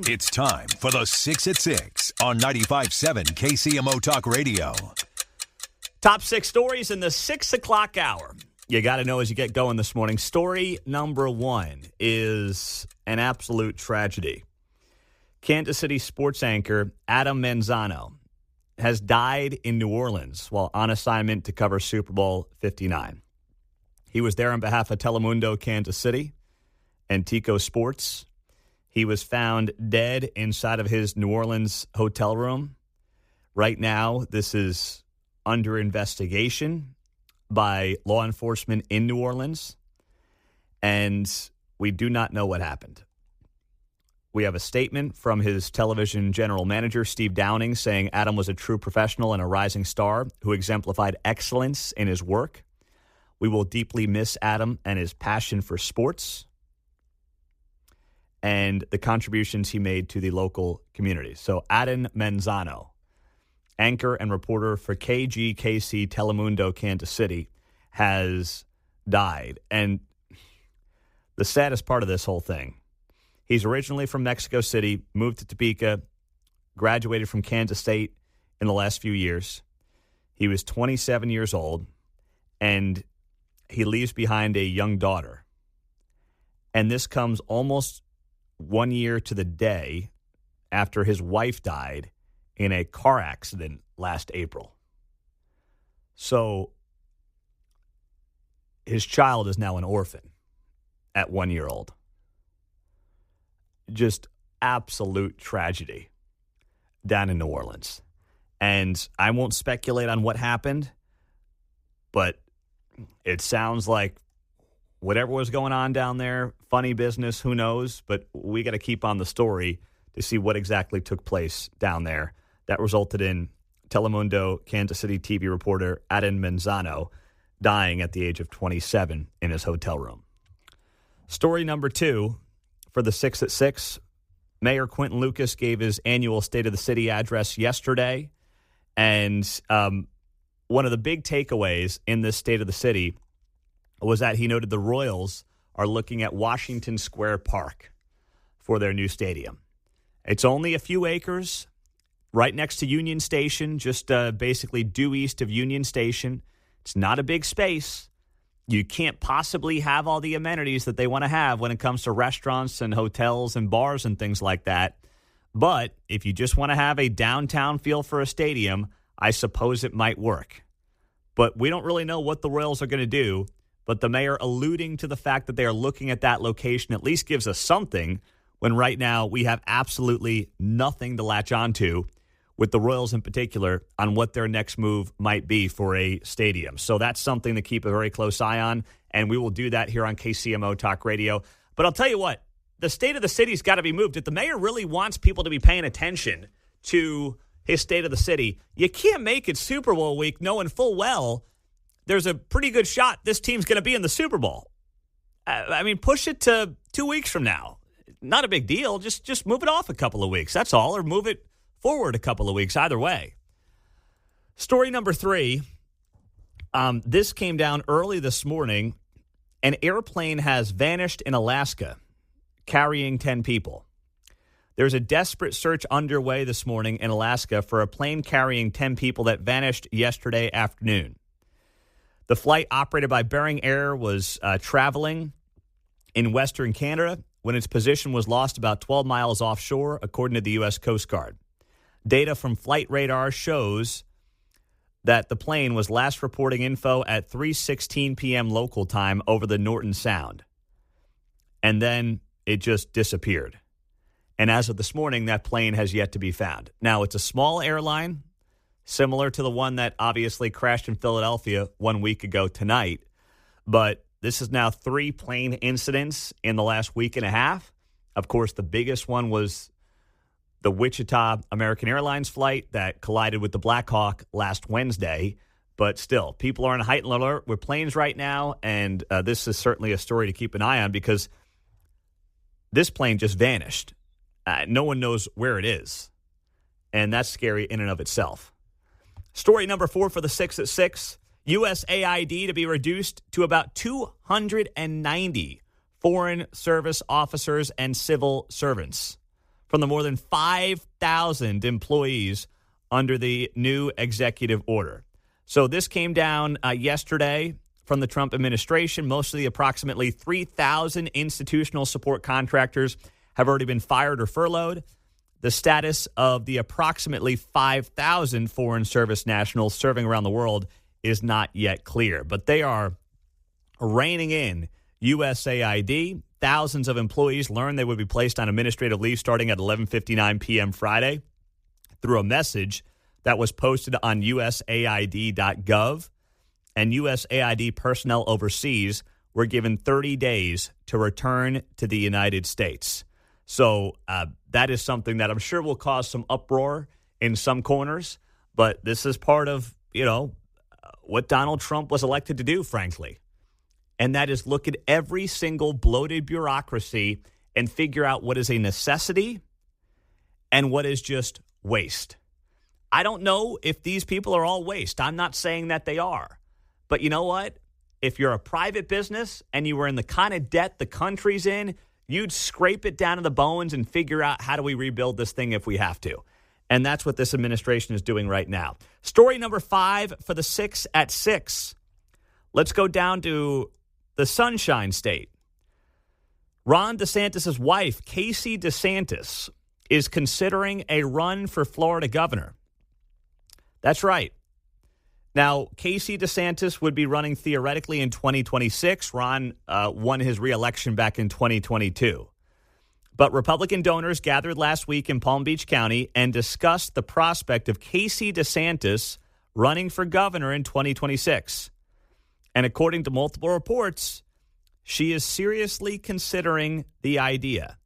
It's time for the 6 at 6 on 95.7 KCMO Talk Radio. Top 6 stories in the 6 o'clock hour. You got to know as you get going this morning. Story number 1 is an absolute tragedy. Kansas City sports anchor Adam Manzano has died in New Orleans while on assignment to cover Super Bowl 59. He was there on behalf of Telemundo Kansas City and Tico Sports. He was found dead inside of his New Orleans hotel room. Right now, this is under investigation by law enforcement in New Orleans, and we do not know what happened. We have a statement from his television general manager, Steve Downing, saying Adam was a true professional and a rising star who exemplified excellence in his work. We will deeply miss Adam and his passion for sports and the contributions he made to the local community. So Adam Manzano, anchor and reporter for KGKC Telemundo Kansas City, has died. And the saddest part of this whole thing, he's originally from Mexico City, moved to Topeka, graduated from Kansas State in the last few years. He was 27 years old, and he leaves behind a young daughter. And this comes almost 1 year to the day after his wife died in a car accident last April. So his child is now an orphan at 1 year old. Just absolute tragedy down in New Orleans. And I won't speculate on what happened, but it sounds like whatever was going on down there, funny business, who knows? But we got to keep on the story to see what exactly took place down there. That resulted in Telemundo Kansas City TV reporter Adam Manzano dying at the age of 27 in his hotel room. Story number 2 for the 6 at 6. Mayor Quinton Lucas gave his annual State of the City address yesterday. And one of the big takeaways in this State of the City was that he noted the Royals are looking at Washington Square Park for their new stadium. It's only a few acres right next to Union Station, just basically due east of Union Station. It's not a big space. You can't possibly have all the amenities that they want to have when it comes to restaurants and hotels and bars and things like that. But if you just want to have a downtown feel for a stadium, I suppose it might work. But we don't really know what the Royals are going to do. But the mayor alluding to the fact that they are looking at that location at least gives us something when right now we have absolutely nothing to latch onto with the Royals in particular on what their next move might be for a stadium. So that's something to keep a very close eye on, and we will do that here on KCMO Talk Radio. But I'll tell you what, the State of the City's got to be moved. If the mayor really wants people to be paying attention to his State of the City, you can't make it Super Bowl week knowing full well there's a pretty good shot this team's going to be in the Super Bowl. I mean, push it to 2 weeks from now. Not a big deal. Just move it off a couple of weeks. That's all. Or move it forward a couple of weeks. Either way. Story number 3. This came down early this morning. An airplane has vanished in Alaska carrying 10 people. There's a desperate search underway this morning in Alaska for a plane carrying 10 people that vanished yesterday afternoon. The flight operated by Bering Air was traveling in Western Canada when its position was lost about 12 miles offshore, according to the U.S. Coast Guard. Data from flight radar shows that the plane was last reporting info at 3:16 p.m. local time over the Norton Sound. And then it just disappeared. And as of this morning, that plane has yet to be found. Now, it's a small airline, similar to the one that obviously crashed in Philadelphia 1 week ago tonight. But this is now 3 plane incidents in the last week and a half. Of course, the biggest one was the Wichita American Airlines flight that collided with the Black Hawk last Wednesday. But still, people are on heightened alert with planes right now, and this is certainly a story to keep an eye on because this plane just vanished. No one knows where it is, and that's scary in and of itself. Story number 4 for the 6 at 6, USAID to be reduced to about 290 foreign service officers and civil servants from the more than 5,000 employees under the new executive order. So this came down yesterday from the Trump administration. Most of the approximately 3,000 institutional support contractors have already been fired or furloughed. The status of the approximately 5,000 foreign service nationals serving around the world is not yet clear, but they are reining in USAID. Thousands of employees learned they would be placed on administrative leave starting at 11:59 p.m. Friday through a message that was posted on USAID.gov. And USAID personnel overseas were given 30 days to return to the United States. So that is something that I'm sure will cause some uproar in some corners. But this is part of, what Donald Trump was elected to do, frankly. And that is look at every single bloated bureaucracy and figure out what is a necessity and what is just waste. I don't know if these people are all waste. I'm not saying that they are. But you know what? If you're a private business and you were in the kind of debt the country's in, you'd scrape it down to the bones and figure out how do we rebuild this thing if we have to. And that's what this administration is doing right now. Story number 5 for the 6 at 6. Let's go down to the Sunshine State. Ron DeSantis' wife, Casey DeSantis, is considering a run for Florida governor. That's right. Now, Casey DeSantis would be running theoretically in 2026. Ron won his reelection back in 2022. But Republican donors gathered last week in Palm Beach County and discussed the prospect of Casey DeSantis running for governor in 2026. And according to multiple reports, she is seriously considering the idea.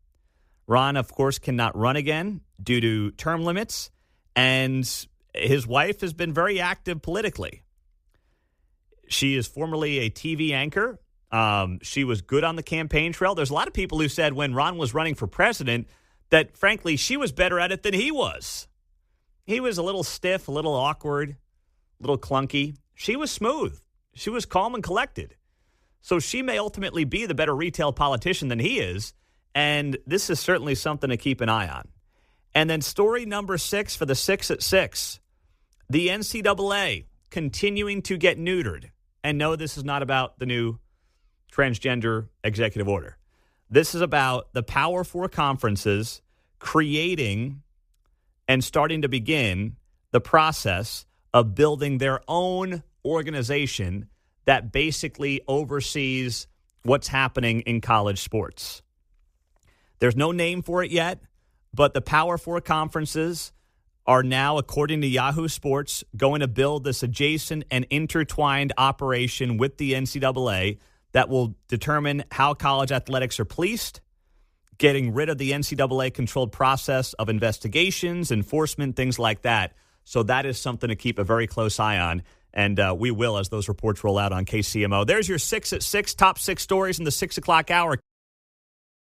Ron, of course, cannot run again due to term limits, and his wife has been very active politically. She is formerly a TV anchor. She was good on the campaign trail. There's a lot of people who said when Ron was running for president that, frankly, she was better at it than he was. He was a little stiff, a little awkward, a little clunky. She was smooth. She was calm and collected. So she may ultimately be the better retail politician than he is, and this is certainly something to keep an eye on. And then story number 6 for the 6 at 6. The NCAA continuing to get neutered. And no, this is not about the new transgender executive order. This is about the Power Four conferences creating and starting to begin the process of building their own organization that basically oversees what's happening in college sports. There's no name for it yet, but the Power Four conferences are now, according to Yahoo Sports, going to build this adjacent and intertwined operation with the NCAA that will determine how college athletics are policed, getting rid of the NCAA-controlled process of investigations, enforcement, things like that. So that is something to keep a very close eye on, and we will as those reports roll out on KCMO. There's your 6 at 6, top 6 stories in the 6 o'clock hour.